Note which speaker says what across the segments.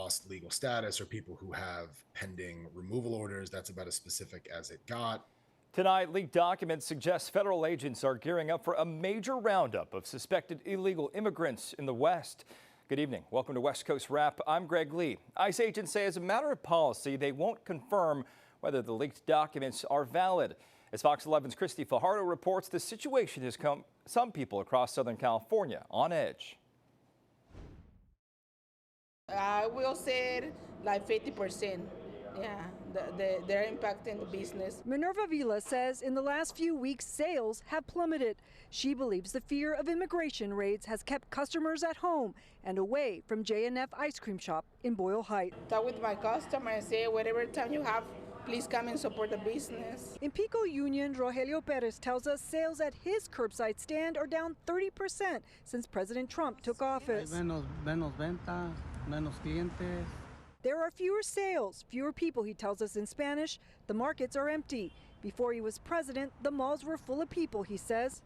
Speaker 1: lost legal status or people who have pending removal orders. That's about as specific as it got.
Speaker 2: Tonight, leaked documents suggest federal agents are gearing up for a major roundup of suspected illegal immigrants in the West. Good evening. Welcome to West Coast Wrap. I'm Greg Lee. ICE agents say as a matter of policy, they won't confirm whether the leaked documents are valid. As Fox 11's Christy Fajardo reports, the situation has come some people across Southern California on edge.
Speaker 3: I will say like 50%. Yeah, they're impacting the business.
Speaker 4: Minerva Vila says in the last few weeks, sales have plummeted. She believes the fear of immigration raids has kept customers at home and away from J&F Ice Cream Shop in Boyle Heights.
Speaker 3: Talk with my customer and say, whatever time you have, please come and support the business.
Speaker 4: In Pico Union, Rogelio Perez tells us sales at his curbside stand are down 30% since President Trump took office.
Speaker 5: Menos ventas, menos clientes.
Speaker 4: There are fewer sales, fewer people, he tells us in Spanish. The markets are empty. Before he was president, the malls were full of people, he says.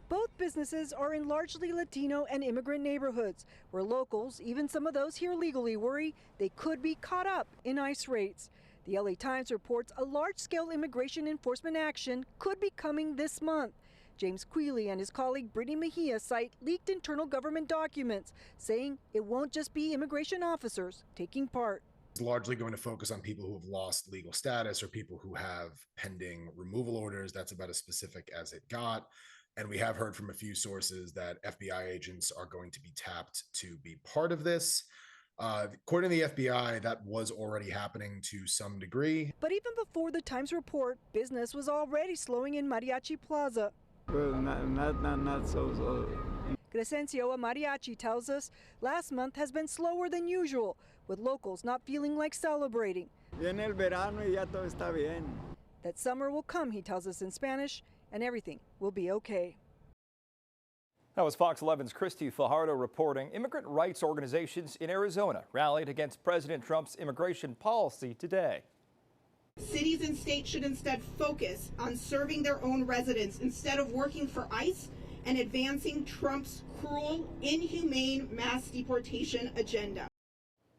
Speaker 4: Both businesses are in largely Latino and immigrant neighborhoods, where locals, even some of those here legally, worry they could be caught up in ICE raids. The LA Times reports a large-scale immigration enforcement action could be coming this month. James Quealy and his colleague Brittany Mejia cite leaked internal government documents saying it won't just be immigration officers taking part.
Speaker 1: It's largely going to focus on people who have lost legal status or people who have pending removal orders. That's about as specific as it got. And we have heard from a few sources that FBI agents are going to be tapped to be part of this. According to the FBI, that was already happening to some degree.
Speaker 4: But even before the Times report, business was already slowing in Mariachi Plaza.
Speaker 5: Well, not so.
Speaker 4: Crescencio, a mariachi, tells us last month has been slower than usual, with locals not feeling like celebrating.
Speaker 5: Viene el verano y ya todo está bien.
Speaker 4: That summer will come, he tells us in Spanish, and everything will be okay.
Speaker 2: That was Fox 11's Christy Fajardo reporting. Immigrant rights organizations in Arizona rallied against President Trump's immigration policy today.
Speaker 6: Cities and states should instead focus on serving their own residents instead of working for ICE and advancing Trump's cruel, inhumane mass deportation agenda.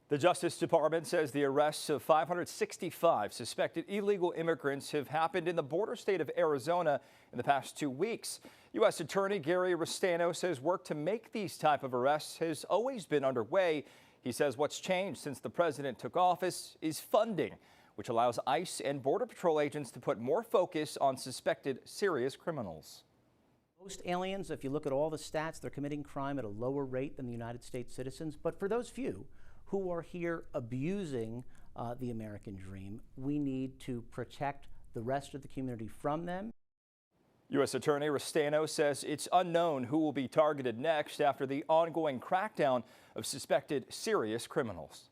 Speaker 2: The Justice Department says the arrests of 565 suspected illegal immigrants have happened in the border state of Arizona in the past 2 weeks. U.S. Attorney Gary Restano says work to make these type of arrests has always been underway. He says what's changed since the president took office is funding, which allows ICE and Border Patrol agents to put more focus on suspected serious criminals.
Speaker 7: Most aliens, if you look at all the stats, they're committing crime at a lower rate than the United States citizens. But for those few who are here abusing the American dream, we need to protect the rest of the community from them.
Speaker 2: U.S. Attorney Restano says it's unknown who will be targeted next after the ongoing crackdown of suspected serious criminals.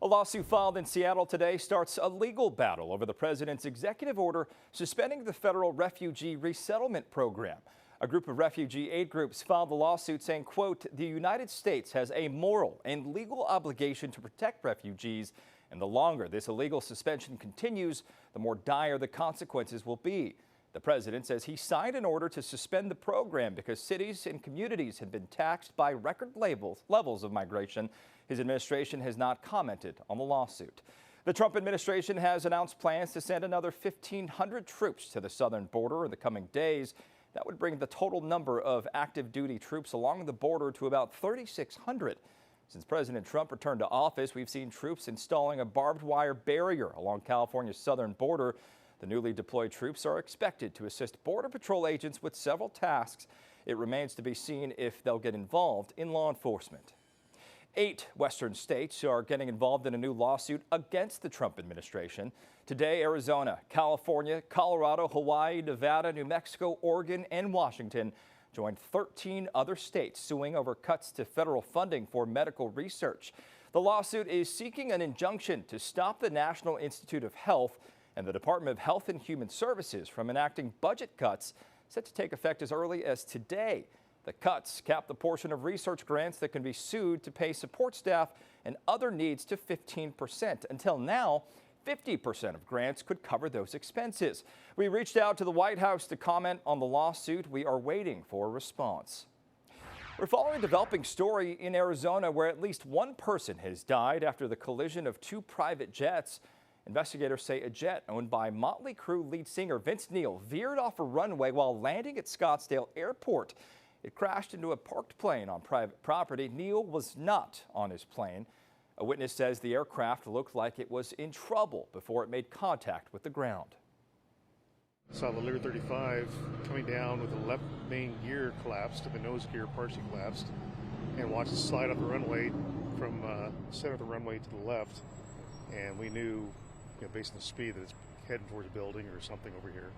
Speaker 2: A lawsuit filed in Seattle today starts a legal battle over the president's executive order suspending the federal refugee resettlement program. A group of refugee aid groups filed the lawsuit saying, quote, the United States has a moral and legal obligation to protect refugees, and the longer this illegal suspension continues, the more dire the consequences will be. The president says he signed an order to suspend the program because cities and communities had been taxed by record levels of migration. His administration has not commented on the lawsuit. The Trump administration has announced plans to send another 1,500 troops to the southern border in the coming days. That would bring the total number of active duty troops along the border to about 3,600. Since President Trump returned to office, we've seen troops installing a barbed wire barrier along California's southern border. The newly deployed troops are expected to assist Border Patrol agents with several tasks. It remains to be seen if they'll get involved in law enforcement. 8 western states are getting involved in a new lawsuit against the Trump administration. Today, Arizona, California, Colorado, Hawaii, Nevada, New Mexico, Oregon, and Washington joined 13 other states suing over cuts to federal funding for medical research. The lawsuit is seeking an injunction to stop the National Institute of Health and the Department of Health and Human Services from enacting budget cuts set to take effect as early as today. The cuts cap the portion of research grants that can be sued to pay support staff and other needs to 15%. Until now, 50% of grants could cover those expenses. We reached out to the White House to comment on the lawsuit. We are waiting for a response. We're following a developing story in Arizona where at least one person has died after the collision of two private jets. Investigators say a jet owned by Motley Crue lead singer Vince Neil veered off a runway while landing at Scottsdale Airport. It crashed into a parked plane on private property. Neil was not on his plane. A witness says the aircraft looked like it was in trouble before it made contact with the ground.
Speaker 8: Saw the Lear 35 coming down with the left main gear collapsed, the nose gear partially collapsed, and watched it slide up the runway from center of the runway to the left. And we knew, based on the speed, that it's heading towards a building or something over here.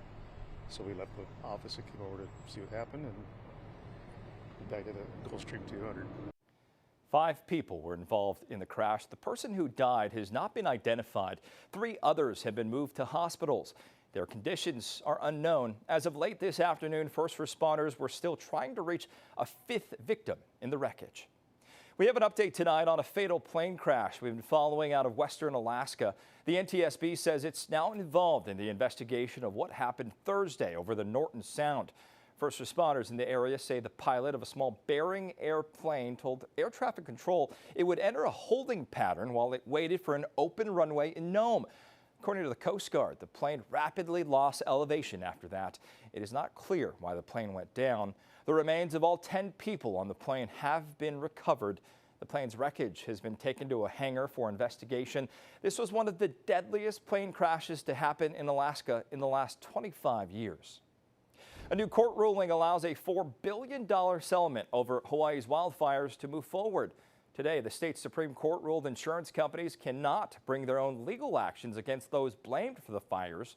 Speaker 8: So we left the office and came over to see what happened, and back to the Gulfstream 200.
Speaker 2: 5 people were involved in the crash. The person who died has not been identified. 3 others have been moved to hospitals. Their conditions are unknown. As of late this afternoon, first responders were still trying to reach a 5th victim in the wreckage. We have an update tonight on a fatal plane crash we've been following out of western Alaska. The NTSB says it's now involved in the investigation of what happened Thursday over the Norton Sound. First responders in the area say the pilot of a small Bering airplane told air traffic control it would enter a holding pattern while it waited for an open runway in Nome. According to the Coast Guard, the plane rapidly lost elevation after that. It is not clear why the plane went down. The remains of all 10 people on the plane have been recovered. The plane's wreckage has been taken to a hangar for investigation. This was one of the deadliest plane crashes to happen in Alaska in the last 25 years. A new court ruling allows a $4 billion settlement over Hawaii's wildfires to move forward. Today, the state Supreme Court ruled insurance companies cannot bring their own legal actions against those blamed for the fires.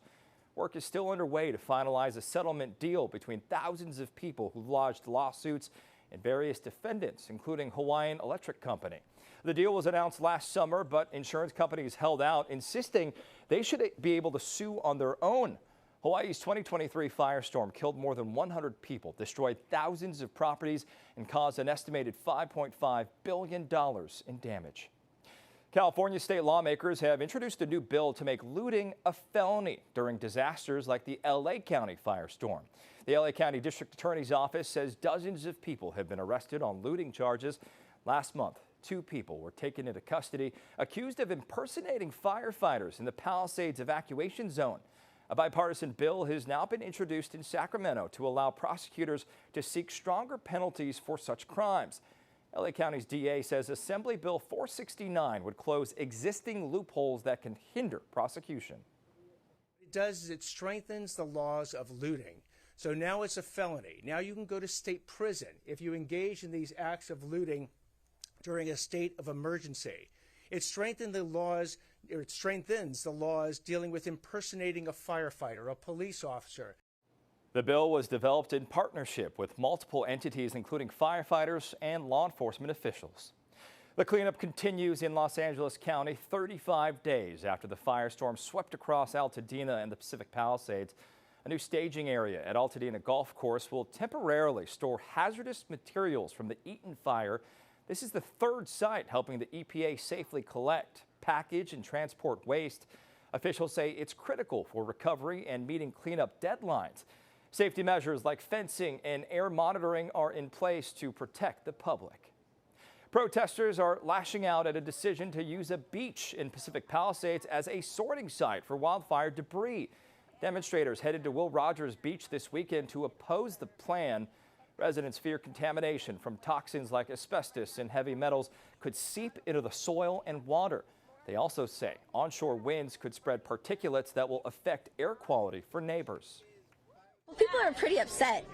Speaker 2: Work is still underway to finalize a settlement deal between thousands of people who lodged lawsuits and various defendants, including Hawaiian Electric Company. The deal was announced last summer, but insurance companies held out, insisting they should be able to sue on their own. Hawaii's 2023 firestorm killed more than 100 people, destroyed thousands of properties, and caused an estimated $5.5 billion in damage. California state lawmakers have introduced a new bill to make looting a felony during disasters like the LA County firestorm. The LA County District Attorney's Office says dozens of people have been arrested on looting charges. Last month, 2 people were taken into custody accused of impersonating firefighters in the Palisades evacuation zone. A bipartisan bill has now been introduced in Sacramento to allow prosecutors to seek stronger penalties for such crimes. LA County's DA says Assembly Bill 469 would close existing loopholes that can hinder prosecution.
Speaker 9: What it does is it strengthens the laws of looting. So now it's a felony. Now you can go to state prison if you engage in these acts of looting during a state of emergency. It strengthens the laws dealing with impersonating a firefighter, a police officer.
Speaker 2: The bill was developed in partnership with multiple entities, including firefighters and law enforcement officials. The cleanup continues in Los Angeles County 35 days after the firestorm swept across Altadena and the Pacific Palisades. A new staging area at Altadena Golf Course will temporarily store hazardous materials from the Eaton fire. This is the 3rd site helping the EPA safely collect, package, and transport waste. Officials say it's critical for recovery and meeting cleanup deadlines. Safety measures like fencing and air monitoring are in place to protect the public. Protesters are lashing out at a decision to use a beach in Pacific Palisades as a sorting site for wildfire debris. Demonstrators headed to Will Rogers Beach this weekend to oppose the plan. Residents fear contamination from toxins like asbestos and heavy metals could seep into the soil and water. They also say onshore winds could spread particulates that will affect air quality for neighbors.
Speaker 10: Well, people are pretty upset.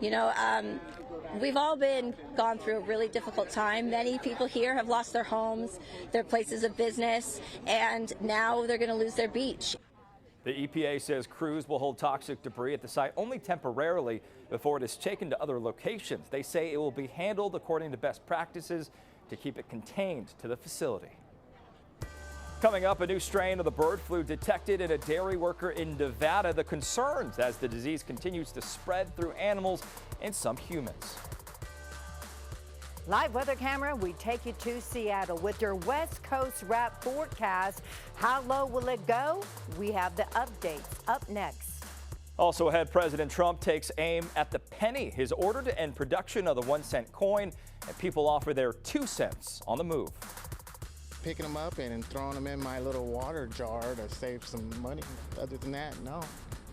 Speaker 10: We've all gone through a really difficult time. Many people here have lost their homes, their places of business, and now they're going to lose their beach.
Speaker 2: The EPA says crews will hold toxic debris at the site only temporarily before it is taken to other locations. They say it will be handled according to best practices to keep it contained to the facility. Coming up, a new strain of the bird flu detected in a dairy worker in Nevada. The concerns as the disease continues to spread through animals and some humans.
Speaker 11: Live weather camera, we take you to Seattle with your West Coast wrap forecast. How low will it go? We have the updates up next.
Speaker 2: Also ahead, President Trump takes aim at the penny, his order to end production of the 1-cent coin, and people offer their 2 cents on the move.
Speaker 12: Picking them up and throwing them in my little water jar to save some money. Other than that, no,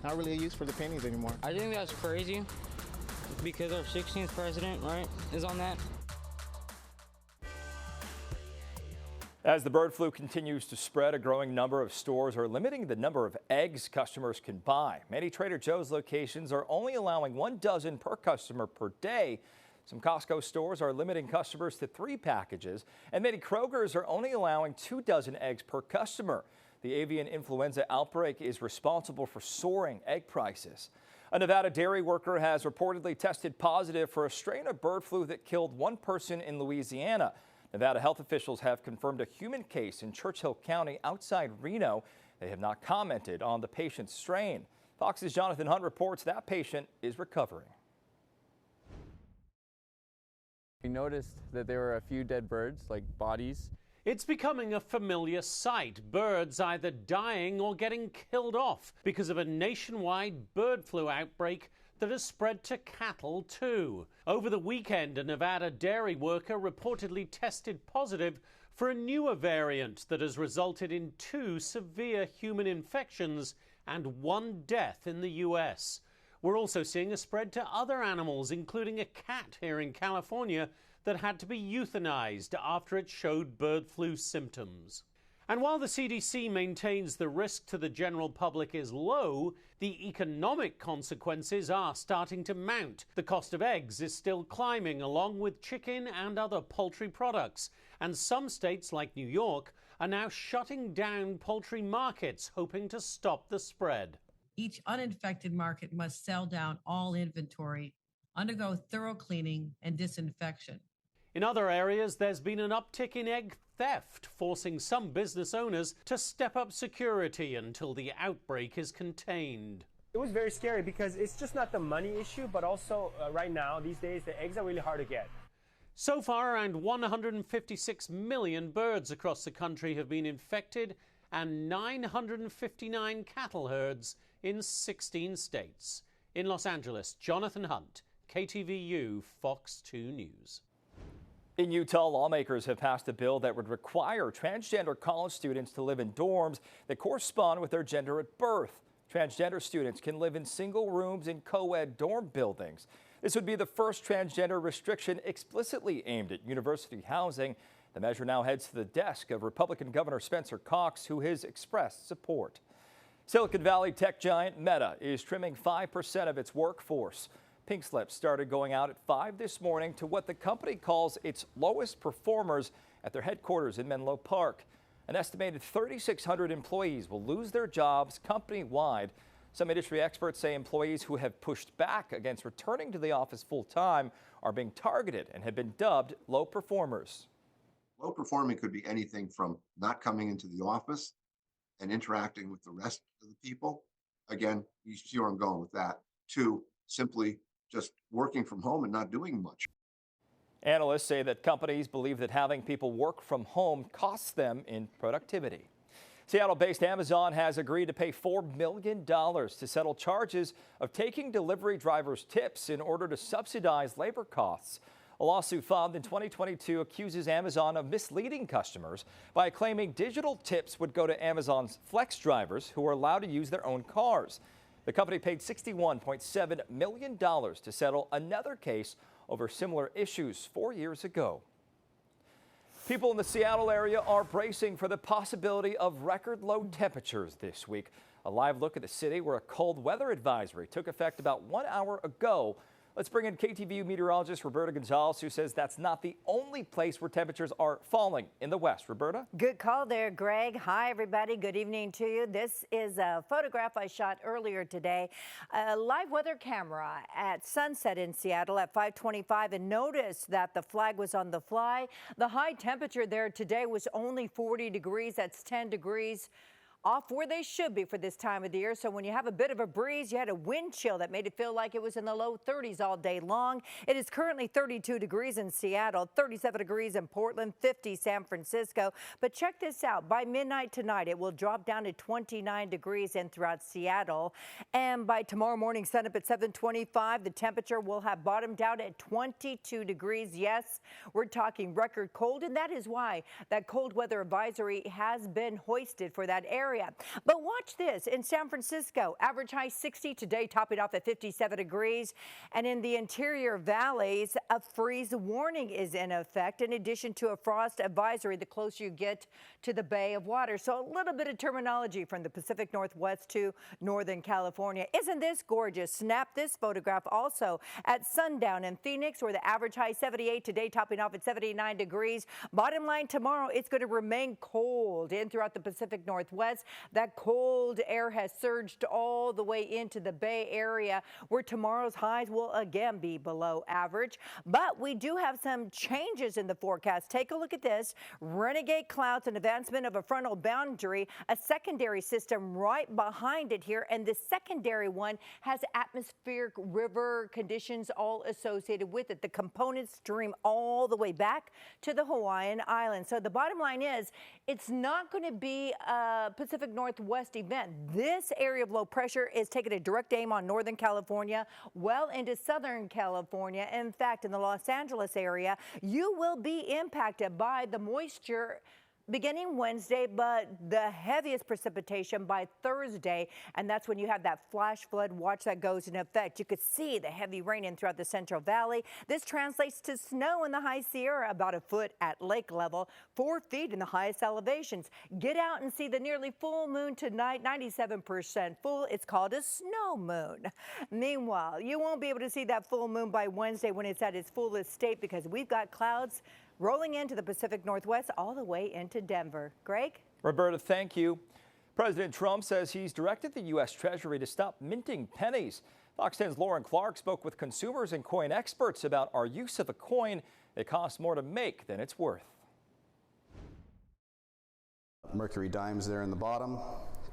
Speaker 12: not really a use for the pennies anymore.
Speaker 13: I think that's crazy because our 16th president, right, is on that.
Speaker 2: As the bird flu continues to spread, a growing number of stores are limiting the number of eggs customers can buy. Many Trader Joe's locations are only allowing 1 dozen per customer per day. Some Costco stores are limiting customers to 3 packages, and many Krogers are only allowing 2 dozen eggs per customer. The avian influenza outbreak is responsible for soaring egg prices. A Nevada dairy worker has reportedly tested positive for a strain of bird flu that killed 1 person in Louisiana. Nevada health officials have confirmed a human case in Churchill County outside Reno. They have not commented on the patient's strain. Fox's Jonathan Hunt reports that patient is recovering.
Speaker 14: We noticed that there were a few dead birds, like bodies.
Speaker 15: It's becoming a familiar sight. Birds either dying or getting killed off because of a nationwide bird flu outbreak that has spread to cattle too. Over the weekend, a Nevada dairy worker reportedly tested positive for a newer variant that has resulted in 2 severe human infections and 1 death in the U.S. We're also seeing a spread to other animals, including a cat here in California that had to be euthanized after it showed bird flu symptoms. And while the CDC maintains the risk to the general public is low, the economic consequences are starting to mount. The cost of eggs is still climbing, along with chicken and other poultry products. And some states, like New York, are now shutting down poultry markets, hoping to stop the spread.
Speaker 16: Each uninfected market must sell down all inventory, undergo thorough cleaning and disinfection.
Speaker 15: In other areas, there's been an uptick in egg theft, forcing some business owners to step up security until the outbreak is contained.
Speaker 17: It was very scary because it's just not the money issue, but also right now, these days, the eggs are really hard to get.
Speaker 15: So far, around 156 million birds across the country have been infected, and 959 cattle herds in 16 states. In Los Angeles, Jonathan Hunt, KTVU, Fox 2 News.
Speaker 2: In Utah, lawmakers have passed a bill that would require transgender college students to live in dorms that correspond with their gender at birth. Transgender students can live in single rooms in co-ed dorm buildings. This would be the first transgender restriction explicitly aimed at university housing. The measure now heads to the desk of Republican Governor Spencer Cox, who has expressed support. Silicon Valley tech giant Meta is trimming 5% of its workforce. Pink slips started going out at 5 this morning to what the company calls its lowest performers at their headquarters in Menlo Park. An estimated 3,600 employees will lose their jobs company-wide. Some industry experts say employees who have pushed back against returning to the office full-time are being targeted and have been dubbed low performers.
Speaker 18: Low performing could be anything from not coming into the office and interacting with the rest of the people. Again, you see where I'm going with that. To simply just working from home and not doing much.
Speaker 2: Analysts say that companies believe that having people work from home costs them in productivity. Seattle-based Amazon has agreed to pay $4 million to settle charges of taking delivery drivers' tips in order to subsidize labor costs. A lawsuit filed in 2022 accuses Amazon of misleading customers by claiming digital tips would go to Amazon's flex drivers who are allowed to use their own cars. The company paid $61.7 million to settle another case over similar issues 4 years ago. People in the Seattle area are bracing for the possibility of record low temperatures this week. A live look at the city where a cold weather advisory took effect about 1 hour ago. Let's bring in KTVU meteorologist Roberta Gonzalez, who says that's not the only place where temperatures are falling in the west. Roberta?
Speaker 11: Good call there, Greg. Hi, everybody. Good evening to you. This is a photograph I shot earlier today. A live weather camera at sunset in Seattle at 5:25, and notice that the flag was on the fly. The high temperature there today was only 40 degrees. That's 10 degrees off where they should be for this time of the year. So when you have a bit of a breeze, you had a wind chill that made it feel like it was in the low 30s all day long. It is currently 32 degrees in Seattle, 37 degrees in Portland, 50 San Francisco. But check this out. By midnight tonight, it will drop down to 29 degrees in throughout Seattle. And by tomorrow morning, sun up at 7:25, the temperature will have bottomed out at 22 degrees. Yes, we're talking record cold, and that is why that cold weather advisory has been hoisted for that area. But watch this. In San Francisco, average high 60 today, topping off at 57 degrees. And in the interior valleys, a freeze warning is in effect, in addition to a frost advisory the closer you get to the Bay of Water. So a little bit of terminology from the Pacific Northwest to Northern California. Isn't this gorgeous? Snap this photograph also at sundown in Phoenix, where the average high 78 today, topping off at 79 degrees. Bottom line, tomorrow it's going to remain cold in throughout the Pacific Northwest. That cold air has surged all the way into the Bay Area, where tomorrow's highs will again be below average. But we do have some changes in the forecast. Take a look at this. Renegade clouds and advancement of a frontal boundary, a secondary system right behind it here. And the secondary one has atmospheric river conditions all associated with it. The components stream all the way back to the Hawaiian Islands. So the bottom line is, it's not going to be a Pacific Northwest event. This area of low pressure is taking a direct aim on Northern California, well into Southern California. In fact, in the Los Angeles area, you will be impacted by the moisture beginning Wednesday, but the heaviest precipitation by Thursday, and that's when you have that flash flood watch that goes in effect. You could see the heavy rain in throughout the Central Valley. This translates to snow in the High Sierra, about a foot at lake level, 4 feet in the highest elevations. Get out and see the nearly full moon tonight, 97% full. It's called a snow moon. Meanwhile, you won't be able to see that full moon by Wednesday when it's at its fullest state, because we've got clouds rolling into the Pacific Northwest all the way into Denver. Greg?
Speaker 2: Roberta, thank you. President Trump says he's directed the U.S. Treasury to stop minting pennies. Fox 10's Lauren Clark spoke with consumers and coin experts about our use of a coin that costs more to make than it's worth.
Speaker 19: Mercury dimes there in the bottom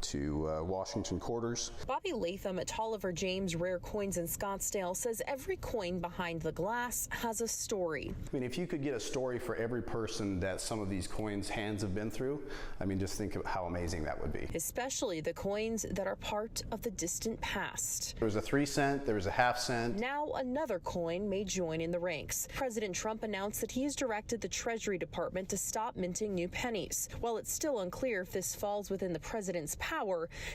Speaker 19: to Washington quarters.
Speaker 20: Bobby Latham at Tolliver James Rare Coins in Scottsdale says every coin behind the glass has a story.
Speaker 19: I mean, if you could get a story for every person that some of these coins' hands have been through, I mean, just think of how amazing that would be.
Speaker 20: Especially the coins that are part of the distant past.
Speaker 19: There was a 3 cent, there was a ½ cent.
Speaker 20: Now another coin may join in the ranks. President Trump announced that he has directed the Treasury Department to stop minting new pennies. While it's still unclear if this falls within the president's power,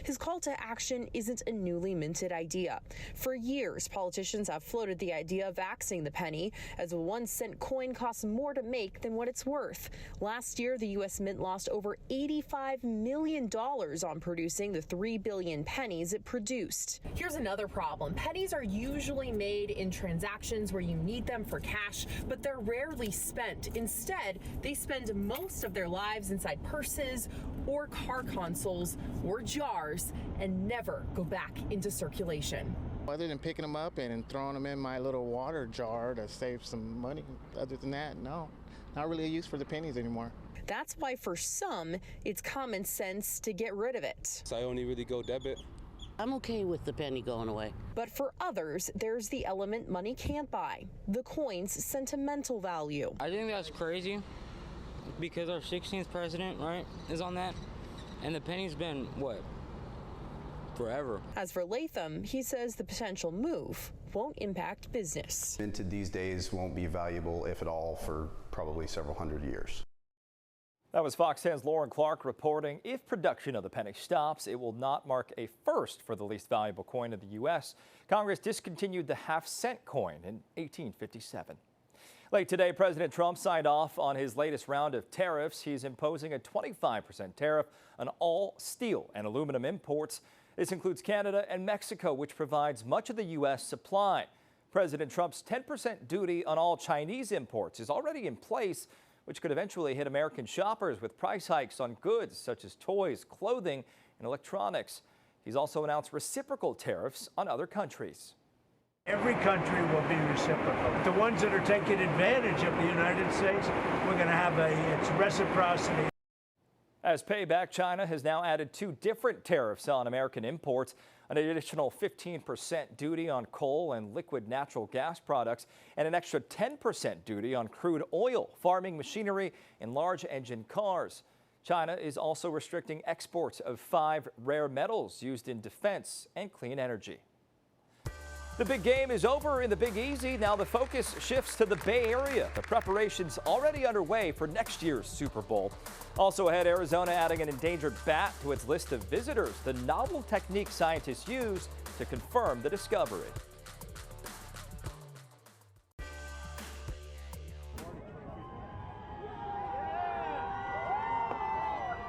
Speaker 20: his call to action isn't a newly minted idea. For years, politicians have floated the idea of axing the penny, as a 1 cent coin costs more to make than what it's worth. Last year, the U.S. Mint lost over $85 million on producing the 3 billion pennies it produced. Here's another problem. Pennies are usually made in transactions where you need them for cash, but they're rarely spent. Instead, they spend most of their lives inside purses or car consoles or jars and never go back into circulation.
Speaker 12: Other than picking them up and throwing them in my little water jar to save some money, other than that, no, not really a use for the pennies anymore.
Speaker 20: That's why for some, it's common sense to get rid of it.
Speaker 21: I only really go debit.
Speaker 22: I'm okay with the penny going away.
Speaker 20: But for others, there's the element money can't buy, the coin's sentimental value.
Speaker 13: I think that's crazy because our 16th president, right, is on that. And the penny's been, what, forever.
Speaker 20: As for Latham, he says the potential move won't impact business.
Speaker 19: Minted these days won't be valuable, if at all, for probably several hundred years.
Speaker 2: That was Fox 10's Lauren Clark reporting. If production of the penny stops, it will not mark a first for the least valuable coin in the U.S. Congress discontinued the ½ cent coin in 1857. Late today, President Trump signed off on his latest round of tariffs. He's imposing a 25% tariff on all steel and aluminum imports. This includes Canada and Mexico, which provides much of the U.S. supply. President Trump's 10% duty on all Chinese imports is already in place, which could eventually hit American shoppers with price hikes on goods such as toys, clothing, and electronics. He's also announced reciprocal tariffs on other countries.
Speaker 23: Every country will be reciprocal. The ones that are taking advantage of the United States, we're going to have it's reciprocity.
Speaker 2: As payback, China has now added 2 different tariffs on American imports, an additional 15% duty on coal and liquid natural gas products, and an extra 10% duty on crude oil, farming machinery, and large engine cars. China is also restricting exports of 5 rare metals used in defense and clean energy. The big game is over in the Big Easy. Now the focus shifts to the Bay Area. The preparations already underway for next year's Super Bowl. Also ahead, Arizona adding an endangered bat to its list of visitors, the novel technique scientists use to confirm the discovery.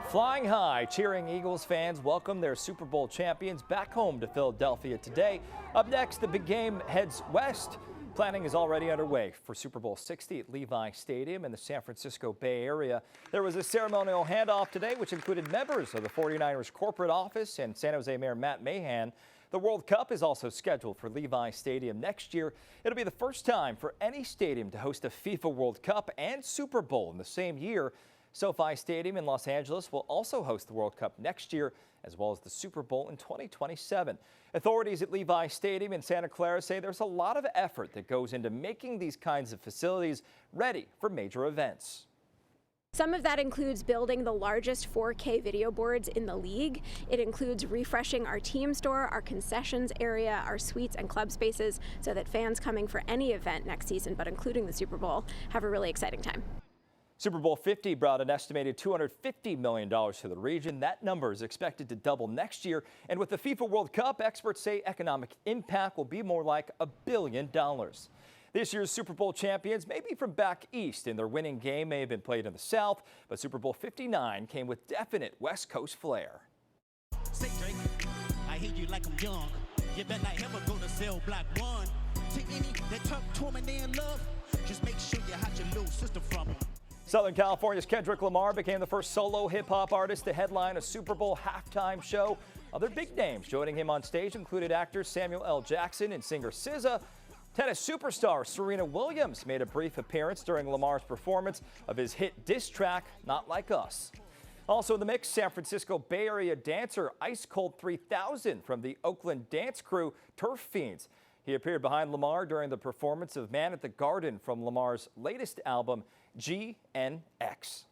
Speaker 2: Flying high, cheering Eagles fans welcome their Super Bowl champions back home to Philadelphia today. Up next, the big game heads west. Planning is already underway for Super Bowl 60 at Levi Stadium in the San Francisco Bay Area. There was a ceremonial handoff today, which included members of the 49ers corporate office and San Jose Mayor Matt Mahan. The World Cup is also scheduled for Levi Stadium next year. It'll be the first time for any stadium to host a FIFA World Cup and Super Bowl in the same year. SoFi Stadium in Los Angeles will also host the World Cup next year, as well as the Super Bowl in 2027. Authorities at Levi Stadium in Santa Clara say there's a lot of effort that goes into making these kinds of facilities ready for major events.
Speaker 1: Some of that includes building the largest 4K video boards in the league. It includes refreshing our team store, our concessions area, our suites and club spaces, so that fans coming for any event next season, but including the Super Bowl, have a really exciting time.
Speaker 2: Super Bowl 50 brought an estimated $250 million to the region. That number is expected to double next year. And with the FIFA World Cup, experts say economic impact will be more like $1 billion. This year's Super Bowl champions may be from back east, and their winning game may have been played in the South, but Super Bowl 59 came with definite West Coast flair.
Speaker 3: Say, Drake, I hear you like I'm young. You better not ever go to cell block 1. Take any that talk to me, they in love. Just make sure you hide your little sister from them.
Speaker 2: Southern California's Kendrick Lamar became the first solo hip-hop artist to headline a Super Bowl halftime show. Other big names joining him on stage included actor Samuel L. Jackson and singer SZA. Tennis superstar Serena Williams made a brief appearance during Lamar's performance of his hit diss track, Not Like Us. Also in the mix, San Francisco Bay Area dancer Ice Cold 3000 from the Oakland dance crew Turf Fiends. He appeared behind Lamar during the performance of Man at the Garden from Lamar's latest album, GNX.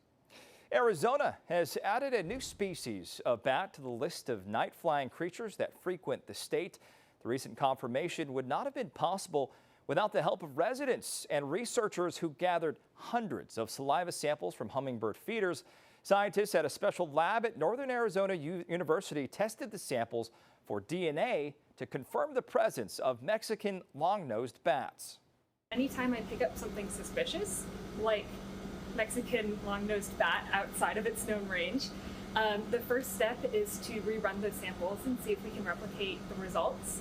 Speaker 2: Arizona has added a new species of bat to the list of night-flying creatures that frequent the state. The recent confirmation would not have been possible without the help of residents and researchers who gathered hundreds of saliva samples from hummingbird feeders. Scientists at a special lab at Northern Arizona University tested the samples for DNA to confirm the presence of Mexican long-nosed bats.
Speaker 21: Anytime I pick up something suspicious, like Mexican long-nosed bat outside of its known range, the first step is to rerun those samples and see if we can replicate the results.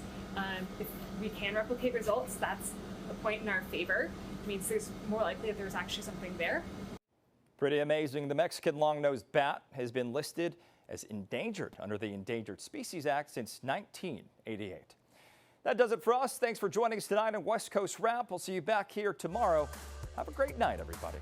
Speaker 21: If we can replicate results, that's a point in our favor. It means there's more likely that there's actually something there.
Speaker 2: Pretty amazing. The Mexican long-nosed bat has been listed as endangered under the Endangered Species Act since 1988. That does it for us. Thanks for joining us tonight on West Coast Wrap. We'll see you back here tomorrow. Have a great night, everybody.